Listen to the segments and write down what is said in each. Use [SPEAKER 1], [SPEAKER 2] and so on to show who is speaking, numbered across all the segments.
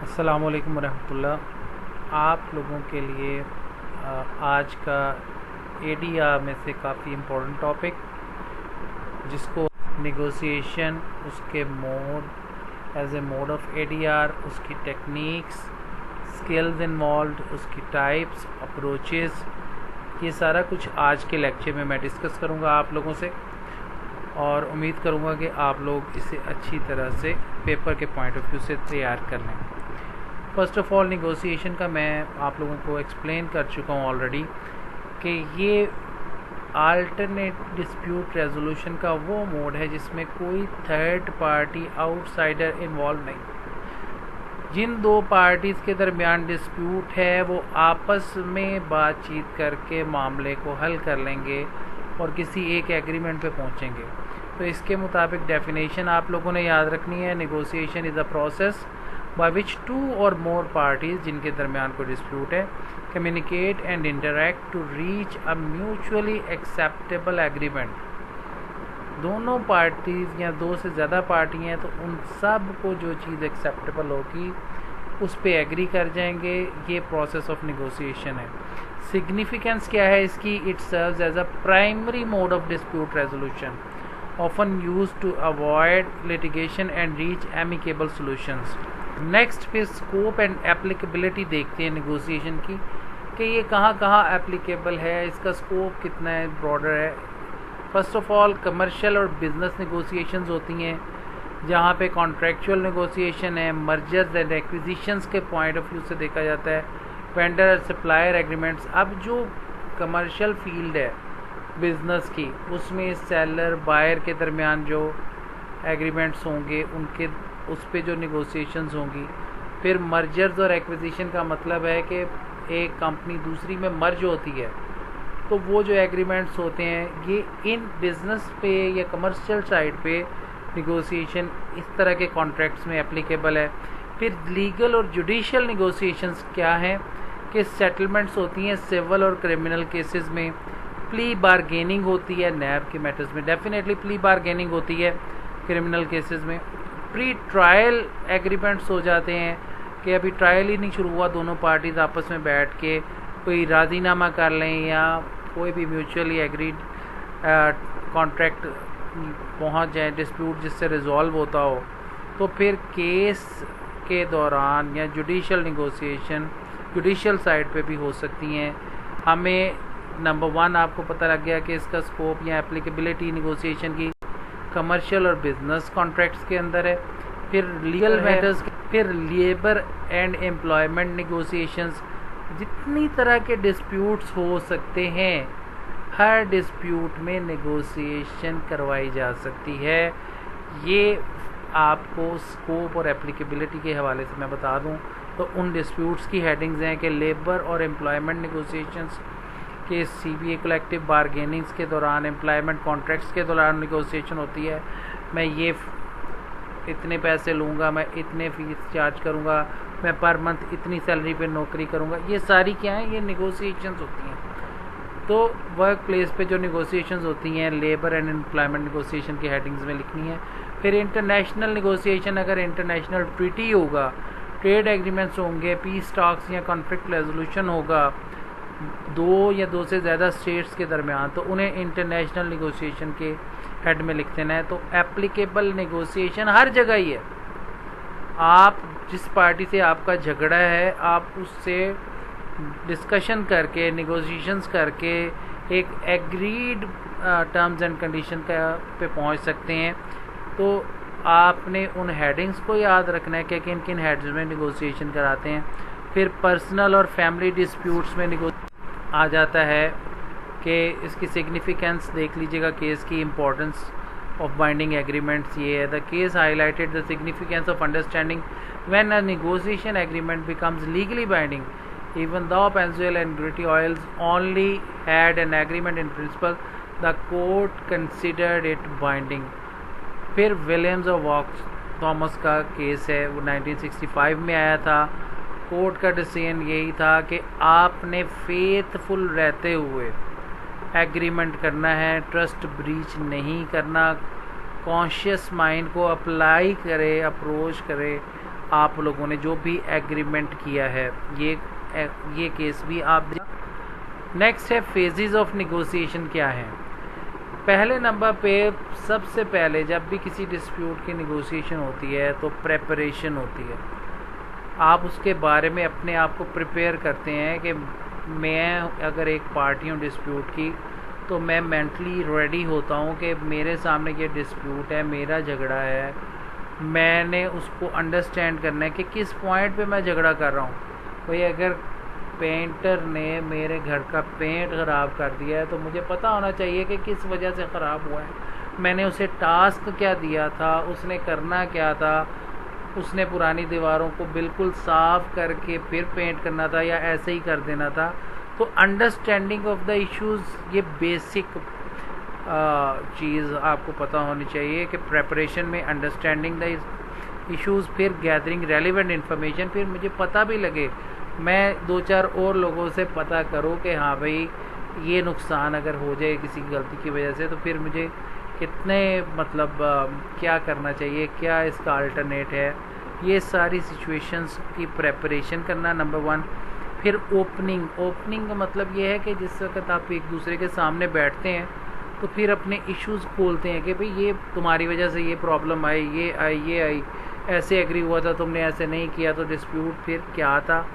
[SPEAKER 1] अस्सलामु अलैकुम वरहमतुल्लाह। आप लोगों के लिए आज का एडीआर में से काफ़ी इम्पोर्टेंट टॉपिक, जिसको नेगोशिएशन, उसके mode as a mode of ADR, उसकी टेक्निक्स, स्किल्स इन्वॉल्व, उसकी टाइप्स, अप्रोचेस, ये सारा कुछ आज के लेक्चर में मैं डिस्कस करूँगा आप लोगों से, और उम्मीद करूँगा कि आप लोग इसे अच्छी तरह से पेपर के पॉइंट ऑफ व्यू से तैयार कर लें। फर्स्ट ऑफ ऑल, नेगोशिएशन का मैं आप लोगों को एक्सप्लेन कर चुका हूँ ऑलरेडी कि ये अल्टरनेट डिस्प्यूट रेजोल्यूशन का वो मोड है जिसमें कोई थर्ड पार्टी आउटसाइडर इन्वॉल्व नहीं। जिन दो पार्टीज़ के दरमियान डिस्प्यूट है वो आपस में बातचीत करके मामले को हल कर लेंगे और किसी एक एग्रीमेंट पे पहुंचेंगे। तो इसके मुताबिक डेफिनेशन आप लोगों ने याद रखनी है। Negotiation is a process by which two or more parties जिनके दरमियान कोई डिस्प्यूट है communicate and interact to reach a mutually acceptable agreement। दोनों पार्टीज या दो से ज़्यादा पार्टी हैं तो उन सब को जो चीज़ एक्सेप्टेबल होगी उस पे एग्री कर जाएंगे। ये प्रोसेस ऑफ नेगोशिएशन है। सिग्निफिकेंस क्या है इसकी? It serves as a primary mode of dispute resolution often used to avoid litigation and reach amicable solutions. Next फिर स्कोप एंड एप्लीकेबिलिटी देखते हैं नेगोशिएशन की कि ये कहाँ कहाँ एप्लीकेबल है, इसका स्कोप कितना है, ब्रॉडर है। फर्स्ट ऑफ ऑल, कमर्शियल और बिजनेस नेगोशिएशंस होती हैं जहाँ पे कॉन्ट्रैक्चुअल नेगोशिएशन है, मर्जर्स एंड एक्विजिशंस के पॉइंट ऑफ व्यू से देखा जाता है, वेंडर और सप्लायर एग्रीमेंट्स। अब जो कमर्शियल फील्ड है बिजनेस की, उसमें सेलर बायर के दरमियान जो एग्रीमेंट्स होंगे उनके उस पे जो नेगोशिएशंस होंगी। फिर मर्जर्स और एक्विजिशन का मतलब है कि एक कंपनी दूसरी में मर्ज होती है तो वो जो एग्रीमेंट्स होते हैं ये इन बिजनेस पे या कमर्शियल साइड पे नेगोशिएशन इस तरह के कॉन्ट्रैक्ट्स में एप्लीकेबल है। फिर लीगल और जुडिशियल नेगोशिएशंस क्या हैं कि सेटलमेंट्स होती हैं सिविल और क्रिमिनल केसेस में, प्ली बारगेनिंग होती है नैब के मैटर्स में, डेफिनेटली प्ली बारगेनिंग होती है क्रिमिनल केसेस में। प्री ट्रायल एग्रीमेंट्स हो जाते हैं कि अभी ट्रायल ही नहीं शुरू हुआ, दोनों पार्टीज आपस में बैठ के कोई राजीनामा कर लें या कोई भी म्यूचुअली एग्रीड कॉन्ट्रैक्ट पहुंच जाए, डिस्प्यूट जिससे रिजॉल्व होता हो, तो फिर केस के दौरान या जुडिशियल नेगोशिएशन जुडिशियल साइड पे भी हो सकती हैं। हमें नंबर 1 आपको पता लग गया कि इसका स्कोप या एप्लीकेबिलिटी नेगोशिएशन की कमर्शियल और बिजनेस कॉन्ट्रैक्ट्स के अंदर है। फिर लीगल मैटर्स, फिर लेबर एंड एम्प्लॉयमेंट नेगोशिएशंस। जितनी तरह के डिस्प्यूट्स हो सकते हैं हर डिस्प्यूट में नेगोशिएशन करवाई जा सकती है। ये आपको स्कोप और एप्लीकेबिलिटी के हवाले से मैं बता दूं तो उन डिस्प्यूट्स की हेडिंग्स हैं कि लेबर और एम्प्लॉयमेंट नेगोशिएशंस के सीबीए कलेक्टिव बारगेनिंग्स के दौरान, एम्प्लॉयमेंट कॉन्ट्रैक्ट्स के दौरान नेगोशिएशन होती है। मैं ये इतने पैसे लूँगा, मैं इतने फीस चार्ज करूँगा, मैं पर मंथ इतनी सैलरी पे नौकरी करूँगा, ये सारी क्या हैं? ये नेगोशिएशंस होती हैं। तो वर्क प्लेस पे जो नेगोशिएशंस होती हैं लेबर एंड एम्प्लॉयमेंट नेगोशिएशन की हेडिंग्स में लिखनी है। फिर इंटरनेशनल नेगोशिएशन, अगर इंटरनेशनल ट्रीटी होगा, ट्रेड एग्रीमेंट्स होंगे, पीस टॉक्स या कॉन्फ्लिक्ट रेजोल्यूशन होगा दो या दो से ज़्यादा स्टेट्स के दरमियान, तो उन्हें इंटरनेशनल नेगोशिएशन के हेड में लिख देना है। तो एप्लीकेबल नेगोशिएशन हर जगह ही है। आप जिस पार्टी से आपका झगड़ा है आप उससे डिस्कशन करके, नेगोशिएशंस करके एक एग्रीड टर्म्स एंड कंडीशन का पे पहुंच सकते हैं। तो आपने उन हेडिंग्स को याद रखना है कि किन किन हेड्स में नेगोशिएशन कराते हैं। फिर पर्सनल और फैमिली डिस्प्यूट्स में आ जाता है कि इसकी सिग्निफिकेंस देख लीजिएगा। केस की इम्पोर्टेंस ऑफ बाइंडिंग एग्रीमेंट्स ये है। The case highlighted the significance of understanding when a negotiation agreement becomes legally binding even though Pennzoil and Getty oils only had an agreement in principle the court considered it binding. फिर Williams और Walker Thomas का case है, वो 1965 में आया था। Court का decision यही था कि आपने फेथफुल रहते हुए एग्रीमेंट करना है, ट्रस्ट ब्रीच नहीं करना, कॉन्शियस माइंड को अप्लाई करे, अप्रोच करे, आप लोगों ने जो भी एग्रीमेंट किया है, ये केस भी आप। नेक्स्ट है फेजेस ऑफ नेगोशिएशन क्या है। पहले नंबर पे सबसे पहले जब भी किसी डिस्प्यूट की नेगोशिएशन होती है तो प्रेपरेशन होती है। आप उसके बारे में अपने आप को प्रिपेयर करते हैं कि मैं अगर एक पार्टी हूँ डिस्प्यूट की, तो मैं मेंटली रेडी होता हूँ कि मेरे सामने ये डिस्प्यूट है, मेरा झगड़ा है, मैंने उसको अंडरस्टैंड करना है कि किस पॉइंट पे मैं झगड़ा कर रहा हूँ। भाई अगर पेंटर ने मेरे घर का पेंट ख़राब कर दिया है तो मुझे पता होना चाहिए कि किस वजह से ख़राब हुआ है, मैंने उसे टास्क क्या दिया था, उसने करना क्या था, उसने पुरानी दीवारों को बिल्कुल साफ़ करके फिर पेंट करना था या ऐसे ही कर देना था। तो अंडरस्टैंडिंग ऑफ द इश्यूज़, ये बेसिक चीज़ आपको पता होनी चाहिए कि प्रेपरेशन में अंडरस्टैंडिंग द इश्यूज़, फिर गैदरिंग रेलिवेंट इन्फॉर्मेशन, फिर मुझे पता भी लगे, मैं 2-4 और लोगों से पता करूं कि हाँ भाई ये नुकसान अगर हो जाए किसी गलती की वजह से तो फिर मुझे कितने क्या करना चाहिए, क्या इसका अल्टरनेट है। ये सारी सिचुएशंस की प्रेपरेशन करना नंबर 1। फिर ओपनिंग का मतलब ये है कि जिस वक्त आप एक दूसरे के सामने बैठते हैं तो फिर अपने इश्यूज़ खोलते हैं कि भाई ये तुम्हारी वजह से ये प्रॉब्लम आई, ये आई, ऐसे एग्री हुआ था, तुमने ऐसे नहीं किया, तो डिस्प्यूट फिर क्या था,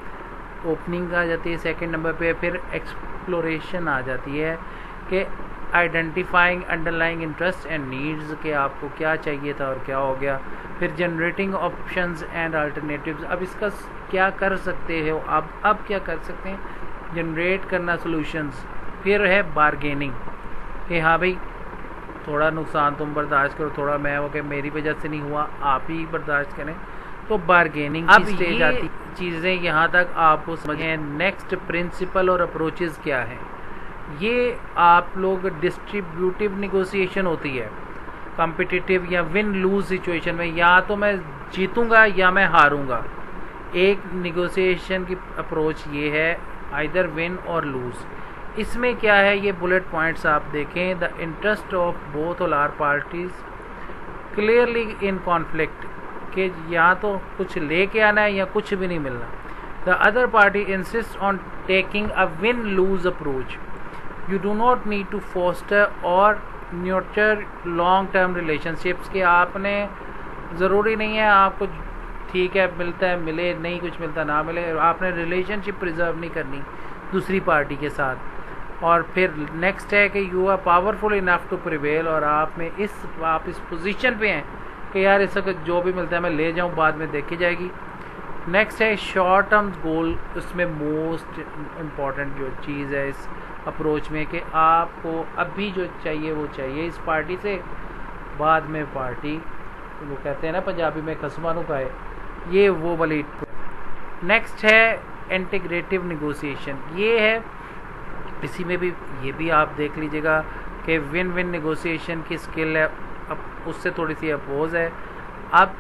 [SPEAKER 1] ओपनिंग आ जाती है। सेकंड नंबर पे फिर एक्सप्लोरेशन आ जाती है कि identifying underlying interest and needs, के आपको क्या चाहिए था और क्या हो गया। फिर जनरेटिंग ऑप्शंस एंड अल्टरनेटिव्स, अब इसका क्या कर सकते हो, अब क्या कर सकते हैं, जनरेट करना सॉल्यूशंस। फिर है बारगेनिंग कि हाँ भाई थोड़ा नुकसान तुम बर्दाश्त करो, थोड़ा मैं हो कि मेरी वजह से नहीं हुआ, आप ही बर्दाश्त करें, तो बारगेनिंग की स्टेज आती। चीज़ें यहाँ तक आपको समझें। नेक्स्ट प्रिंसिपल और अप्रोचेस क्या है, ये आप लोग डिस्ट्रीब्यूटिव नेगोशिएशन होती है, कॉम्पिटिटिव या विन लूज सिचुएशन में, या तो मैं जीतूंगा या मैं हारूंगा। एक नेगोशिएशन की अप्रोच ये है आइदर विन और लूज। इसमें क्या है, ये बुलेट पॉइंट्स आप देखें। The interest of both all are parties clearly in conflict, कि या तो कुछ लेके आना है या कुछ भी नहीं मिलना। The other party insist on taking a win lose approach. You do not need to foster और न्यूर्चर लॉन्ग टर्म रिलेशनशिप्स, के आपने ज़रूरी नहीं है आपको ठीक है मिलता है मिले, नहीं कुछ मिलता ना मिले, आपने रिलेशनशिप प्रिजर्व नहीं करनी दूसरी पार्टी के साथ। और फिर नेक्स्ट है कि you are powerful enough to prevail, और आप इस पोजीशन पे हैं कि यार इस वक्त जो भी मिलता है मैं ले जाऊं, बाद में देखी जाएगी। नेक्स्ट है शॉर्ट टर्म गोल। उसमें मोस्ट इम्पॉर्टेंट जो चीज़ है इस अप्रोच में कि आपको अभी जो चाहिए वो चाहिए इस पार्टी से, बाद में पार्टी, वो कहते हैं ना पंजाबी में खसमा नु पाए, ये वो वाली। नेक्स्ट है इंटीग्रेटिव नेगोशिएशन। ये है, इसी में भी ये भी आप देख लीजिएगा कि विन विन नेगोशिएशन की स्किल है, अब उससे थोड़ी सी अपोज है। अब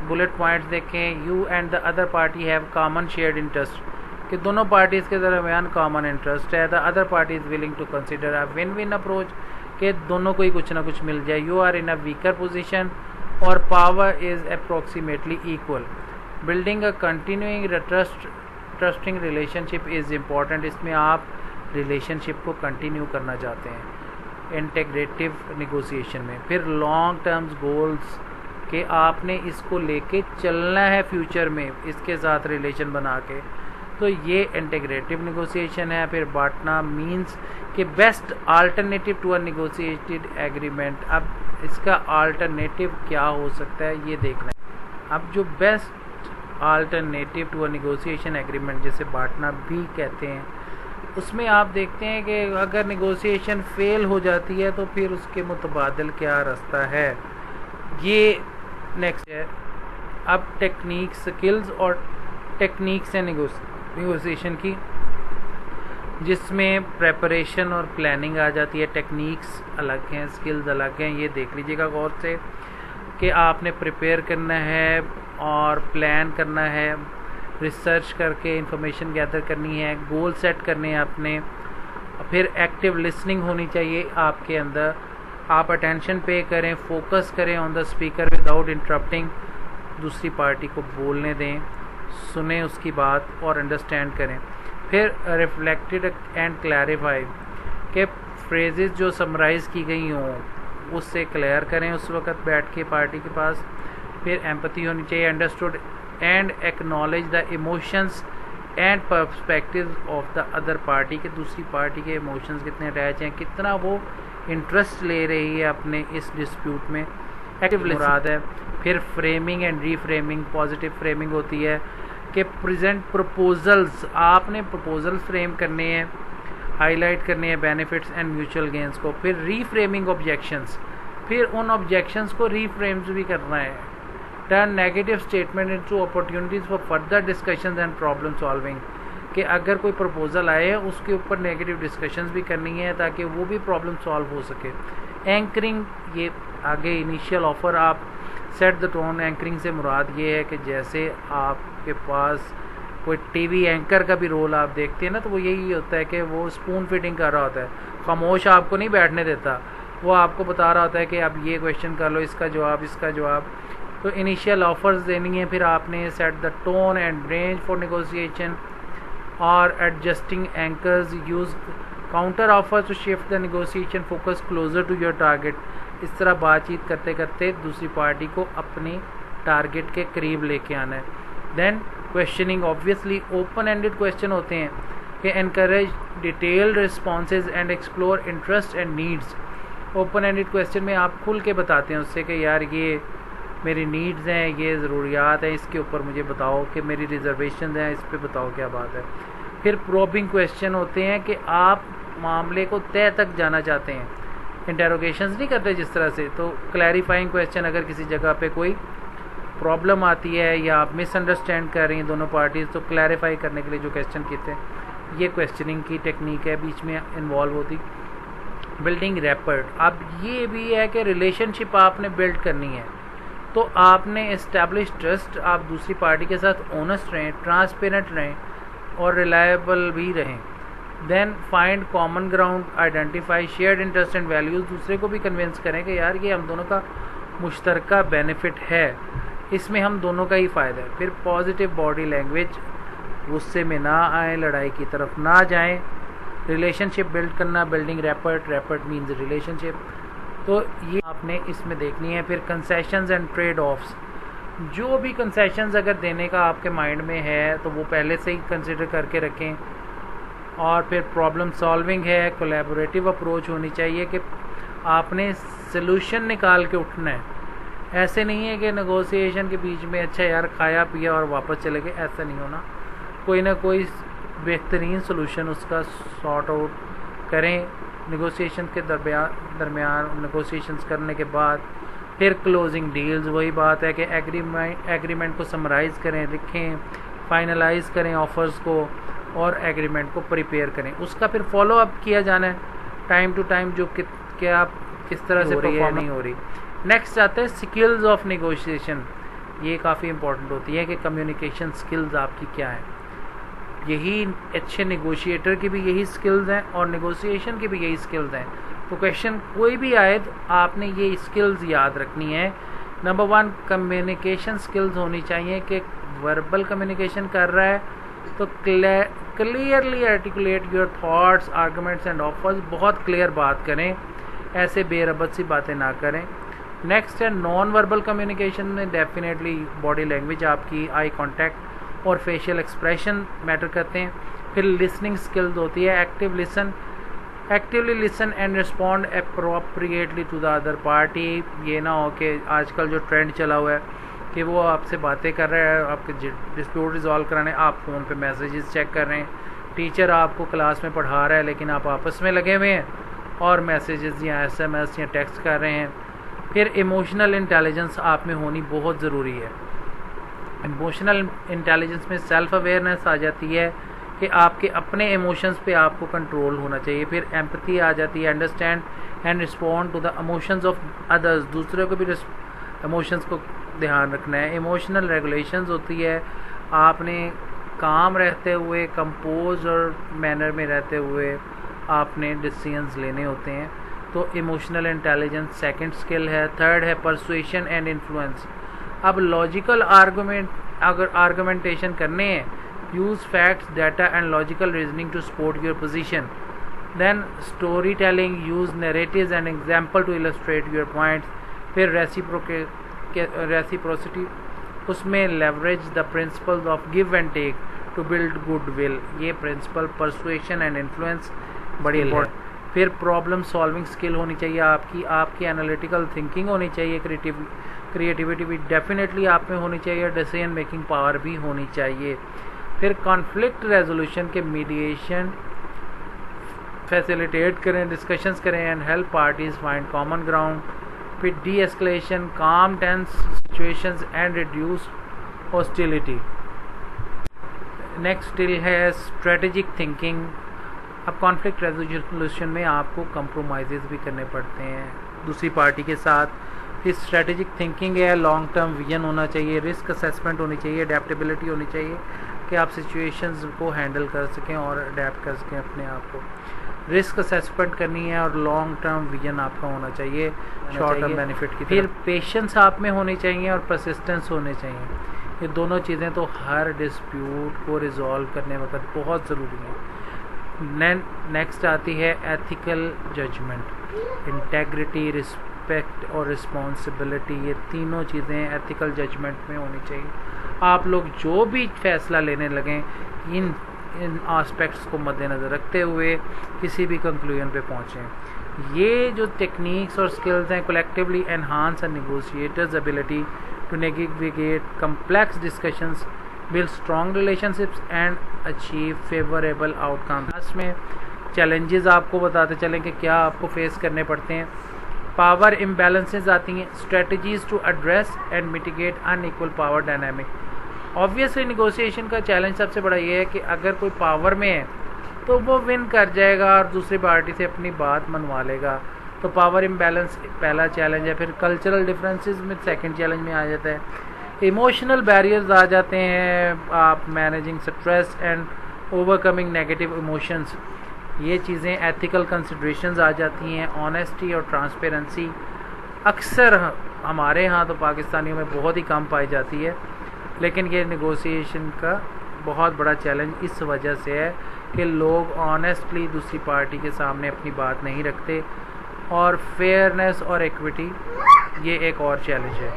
[SPEAKER 1] बुलेट पॉइंट्स देखें। You and the other party have common shared interest, कि दोनों पार्टीज़ के दरमियान कॉमन इंटरेस्ट है। The other party is willing to consider a win win approach, कि दोनों को ही कुछ ना कुछ मिल जाए। You are in a weaker position और power is approximately equal. Building a continuing trusting relationship is important. इसमें आप रिलेशनशिप को कंटिन्यू करना चाहते हैं इंटीग्रेटिव नेगोशिएशन में। फिर लॉन्ग टर्म्स गोल्स, कि आपने इसको लेके चलना है फ्यूचर में इसके साथ रिलेशन बना के, तो ये इंटीग्रेटिव नेगोशिएशन है। फिर बांटना मींस कि best alternative to a negotiated agreement. अब इसका अल्टरनेटिव क्या हो सकता है ये देखना है। अब जो best alternative to a negotiation agreement, जिसे बांटना भी कहते हैं, उसमें आप देखते हैं कि अगर नेगोशिएशन फेल हो जाती है तो फिर उसके मुतबादिल क्या रास्ता है, ये नेक्स्ट है। अब टेक्निक स्किल्स और टेक्निक्स है नेगोशिएशन की, जिसमें प्रेपरेशन और प्लानिंग आ जाती है। टेक्निक्स अलग हैं, स्किल्स अलग हैं, ये देख लीजिएगा गौर से कि आपने प्रिपेयर करना है और प्लान करना है, रिसर्च करके इंफॉर्मेशन गैदर करनी है, गोल सेट करने हैं अपने। फिर एक्टिव लिसनिंग होनी चाहिए आपके अंदर, आप अटेंशन पे करें, फोकस करें on the speaker without interrupting. दूसरी पार्टी को बोलने दें, सुने उसकी बात और अंडरस्टैंड करें। फिर रिफ्लेक्टेड एंड क्लैरिफाई के फ्रेजेस जो समराइज़ की गई हों उससे क्लियर करें उस वक्त बैठ के पार्टी के पास। फिर एम्पैथी होनी चाहिए, understood and acknowledge the emotions and perspective of the other party, के दूसरी पार्टी के इमोशंस कितने अटैच हैं, कितना वो इंटरेस्ट ले रही है अपने इस डिस्प्यूट में, एक्टिव मुराद है। फिर framing and reframing, positive framing होती है कि प्रेजेंट प्रपोजल्स, आपने प्रपोजल फ्रेम करने हैं, हाईलाइट करने हैं बेनिफिट्स एंड म्यूचुअल गेंस को। फिर रीफ्रेमिंग ऑब्जेक्शंस, फिर उन ऑब्जेक्शंस को रीफ्रेम्स भी करना है। Turn negative statement into opportunities for further discussions and problem solving, कि अगर कोई प्रपोजल आए उसके ऊपर नेगेटिव डिस्कशंस भी करनी है ताकि वो भी प्रॉब्लम सॉल्व हो सके। एंकरिंग, ये आगे इनिशियल ऑफर आप सेट द टोन। एंकरिंग से मुराद ये है कि जैसे आपके पास कोई टीवी एंकर का भी रोल आप देखते हैं ना, तो वो यही होता है कि वो स्पून फिटिंग कर रहा होता है, खामोश आपको नहीं बैठने देता, वो आपको बता रहा होता है कि अब ये क्वेश्चन कर लो, इसका जवाब, इसका जवाब। तो इनिशियल ऑफर्स देनी है। फिर आपने set the tone and range for negotiation और adjusting anchors, use counter offer to shift the negotiation focus closer to your target. इस तरह बातचीत करते करते दूसरी पार्टी को अपने टारगेट के करीब लेके आना है। Then questioning, obviously open ended question होते हैं कि encourage detailed responses and explore interest and needs. Open ended question में आप खुल के बताते हैं उससे कि यार ये मेरी नीड्स हैं, ये ज़रूरियात हैं, इसके ऊपर मुझे बताओ, कि मेरी रिजर्वेशन हैं, इस पे बताओ क्या बात है। फिर प्रोबिंग क्वेश्चन होते हैं कि आप मामले को तय तक जाना चाहते हैं, इंटेरोगेशंस नहीं करते जिस तरह से। तो क्लैरिफाइंग क्वेश्चन, अगर किसी जगह पे कोई प्रॉब्लम आती है या आप मिसअंडरस्टैंड कर रही हैं दोनों पार्टीज, तो क्लैरिफाई करने के लिए जो क्वेश्चन कहते हैं, ये क्वेश्चनिंग की टेक्निक है, बीच में इन्वॉल्व होती। बिल्डिंग रैपर्ड, अब ये भी है कि रिलेशनशिप आपने बिल्ड करनी है, तो आपने इस्टेब्लिश ट्रस्ट, आप दूसरी पार्टी के साथ ऑनेस्ट रहें, ट्रांसपेरेंट रहें और रिलायबल भी रहें। Then find common ground, identify shared interest and values, दूसरे को भी कन्विंस करें कि यार ये हम दोनों का मुश्तरका बेनिफिट है, इसमें हम दोनों का ही फ़ायदा है। फिर पॉजिटिव बॉडी लैंग्वेज, गुस्से में ना आए, लड़ाई की तरफ ना जाएं। रिलेशनशिप बिल्ड करना, building rapport, rapport means relationship, तो ये आपने इसमें देखनी है। फिर कंसेशंस एंड ट्रेड ऑफ्स, जो भी कंसेशंस अगर देने का आपके माइंड में है तो वो पहले से ही कंसिडर करके रखें। और फिर प्रॉब्लम सॉल्विंग है, कोलैबोरेटिव अप्रोच होनी चाहिए कि आपने सलूशन निकाल के उठना है। ऐसे नहीं है कि नेगोशिएशन के बीच में अच्छा यार खाया पिया और वापस चले गए, ऐसा नहीं होना। कोई ना कोई बेहतरीन सलूशन उसका सॉर्ट आउट करें नेगोशिएशन के दरमियान। नेगोशिएशंस करने के बाद फिर क्लोजिंग डील्स, वही बात है कि एग्रीमेंट को समराइज़ करें, लिखें, फाइनलाइज करें ऑफर्स को और एग्रीमेंट को प्रिपेयर करें। उसका फिर फॉलो अप किया जाना है टाइम टू टाइम, जो क्या किस तरह से हो रही है, नहीं हो रही। नेक्स्ट आता है स्किल्स ऑफ नेगोशिएशन। ये काफ़ी इंपॉर्टेंट होती है कि कम्युनिकेशन स्किल्स आपकी क्या है। यही अच्छे नेगोशिएटर की भी यही स्किल्स हैं और नेगोशिएशन की भी यही स्किल्स हैं। तो क्वेश्चन कोई भी आए तो आपने ये स्किल्स याद रखनी है। नंबर 1 कम्युनिकेशन स्किल्स होनी चाहिए कि वर्बल कम्युनिकेशन कर रहा है तो clearly articulate your thoughts, arguments and offers, बहुत क्लियर बात करें, ऐसे बेरबत सी बातें ना करें। नेक्स्ट है नॉन वर्बल कम्युनिकेशन में डेफिनेटली बॉडी लैंग्वेज आपकी, आई कांटेक्ट और फेशियल एक्सप्रेशन मैटर करते हैं। फिर लिसनिंग स्किल्स होती है, actively listen and respond appropriately to the other party. ये ना हो कि आजकल जो ट्रेंड चला हुआ है कि वो आपसे बातें कर रहे हैं, आपके डिस्प्यूट रिजॉल्व कराने, आप फ़ोन पे मैसेजेस चेक कर रहे हैं, टीचर आपको क्लास में पढ़ा रहा है लेकिन आप आपस में लगे हुए हैं और मैसेजेस या SMS या टेक्स्ट कर रहे हैं। फिर इमोशनल इंटेलिजेंस आप में होनी बहुत ज़रूरी है। इमोशनल इंटेलिजेंस में सेल्फ अवेयरनेस आ जाती है कि आपके अपने इमोशंस पे आपको कंट्रोल होना चाहिए। फिर एम्पैथी आ जाती है, understand and respond to the emotions of others, दूसरे को भी इमोशंस को ध्यान रखना है। इमोशनल रेगुलेशंस होती है, आपने काम रहते हुए कंपोज और मैनर में रहते हुए आपने डिसीजंस लेने होते हैं। तो इमोशनल इंटेलिजेंस सेकंड स्किल है। थर्ड है परसुएशन एंड इन्फ्लुएंस, अब लॉजिकल अगर आर्गुमेंटेशन करने हैं, use facts, data and logical reasoning to support your position. Then story telling, use narratives and example to illustrate your points. फिर reciprocity, उसमें leverage the principles of give and take to build goodwill. ये principle persuasion and influence बड़ी important. फिर problem solving skill होनी चाहिए आपकी analytical thinking होनी चाहिए, क्रिएटिविटी भी डेफिनेटली आप में होनी चाहिए, डिसीजन मेकिंग पावर भी होनी चाहिए। फिर कॉन्फ्लिक्ट रेजोल्यूशन के मीडिएशन फैसिलिटेट करें, डिस्कशंस करें and help parties find common ground. फिर de escalation, calm tense situations and reduce hostility. Next skill है स्ट्रेटेजिक थिंकिंग। अब कॉन्फ्लिक्ट रेजोल्यूशन में आपको कंप्रोमाइजेस भी करने पड़ते हैं दूसरी पार्टी के साथ। फिर स्ट्रेटेजिक थिंकिंग है, लॉन्ग टर्म विजन होना चाहिए, रिस्क असेसमेंट होनी चाहिए, अडेप्टेबिलिटी होनी चाहिए कि आप सिचुएशंस को हैंडल कर सकें और अडेप्ट कर सकें अपने आप को। रिस्क असेसमेंट करनी है और लॉन्ग टर्म विजन आपका होना चाहिए शॉर्ट टर्म बेनिफिट की। फिर पेशेंस आप में होनी चाहिए और परसिस्टेंस होने चाहिए। ये दोनों चीज़ें तो हर डिस्प्यूट को रिजॉल्व करने वक्त बहुत ज़रूरी है। नेक्स्ट आती है एथिकल जजमेंट। इंटेग्रिटी, रिस्पेक्ट और रिस्पॉन्सिबिलिटी, ये तीनों चीज़ें एथिकल जजमेंट में होनी चाहिए। आप लोग जो भी फैसला लेने लगें इन एस्पेक्ट्स को मद्देनज़र रखते हुए किसी भी कंक्लूजन पे पहुँचें। ये जो टेक्निक्स और स्किल्स हैं collectively enhance a negotiator's ability to navigate complex discussions, build strong relationships and achieve favorable outcomes। Last में चैलेंजेस आपको बताते चलें कि क्या आपको फेस करने पड़ते हैं। पावर इम्बैलेंसेस आती हैं, strategies to address and mitigate unequal power dynamic. Obviously negotiation का चैलेंज सबसे बड़ा ये है कि अगर कोई पावर में है तो वो विन कर जाएगा और दूसरी पार्टी से अपनी बात मनवा लेगा, तो पावर इम्बैलेंस पहला चैलेंज है। फिर कल्चरल डिफरेंसेस में सेकंड चैलेंज में आ जाता है। इमोशनल बैरियर्स आ जाते हैं, आप managing stress and overcoming negative emotions, ये चीज़ें एथिकल कंसिडरेशंस आ जाती हैं। ऑनेस्टी और ट्रांसपेरेंसी अक्सर हमारे यहाँ तो पाकिस्तानियों में बहुत ही कम पाई जाती है, लेकिन ये नेगोशिएशन का बहुत बड़ा चैलेंज इस वजह से है कि लोग ऑनेस्टली दूसरी पार्टी के सामने अपनी बात नहीं रखते, और फेयरनेस और इक्विटी ये एक और चैलेंज है।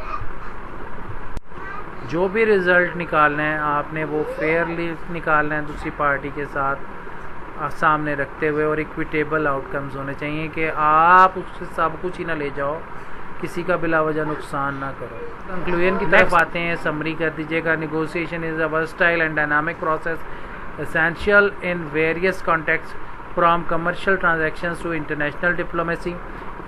[SPEAKER 1] जो भी रिज़ल्ट निकालना है आपने वो फेयरली निकालना है, दूसरी पार्टी के साथ सामने रखते हुए, और इक्विटेबल आउटकम्स होने चाहिए कि आप उससे सब कुछ ही ना ले जाओ, किसी का बिला वजह नुकसान ना करो। कंक्लूजन की तरफ आते हैं, समरी कर दीजिएगा। Negotiation is a versatile and dynamic process essential in various context from commercial transactions to international diplomacy.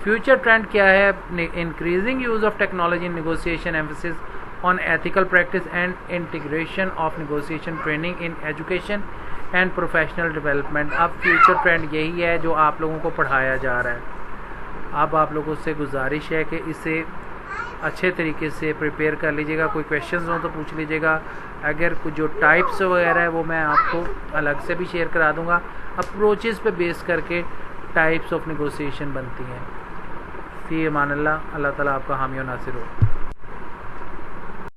[SPEAKER 1] Future trend क्या है? Increasing use of technology in negotiation, emphasis on ethical practice and integration of negotiation training in education and professional development। अब future trend यही है जो आप लोगों को पढ़ाया जा रहा है। अब आप लोगों से गुजारिश है कि इसे अच्छे तरीके से प्रिपेयर कर लीजिएगा। कोई क्वेश्चंस हो तो पूछ लीजिएगा। अगर कुछ जो टाइप्स वगैरह है वो मैं आपको अलग से भी शेयर करा दूँगा। अप्रोचेस पे बेस करके टाइप्स ऑफ नेगोशिएशन बनती हैं। फ़ी अमान अल्लाह, अल्लाह ताला आपका हामी और नासिर हो।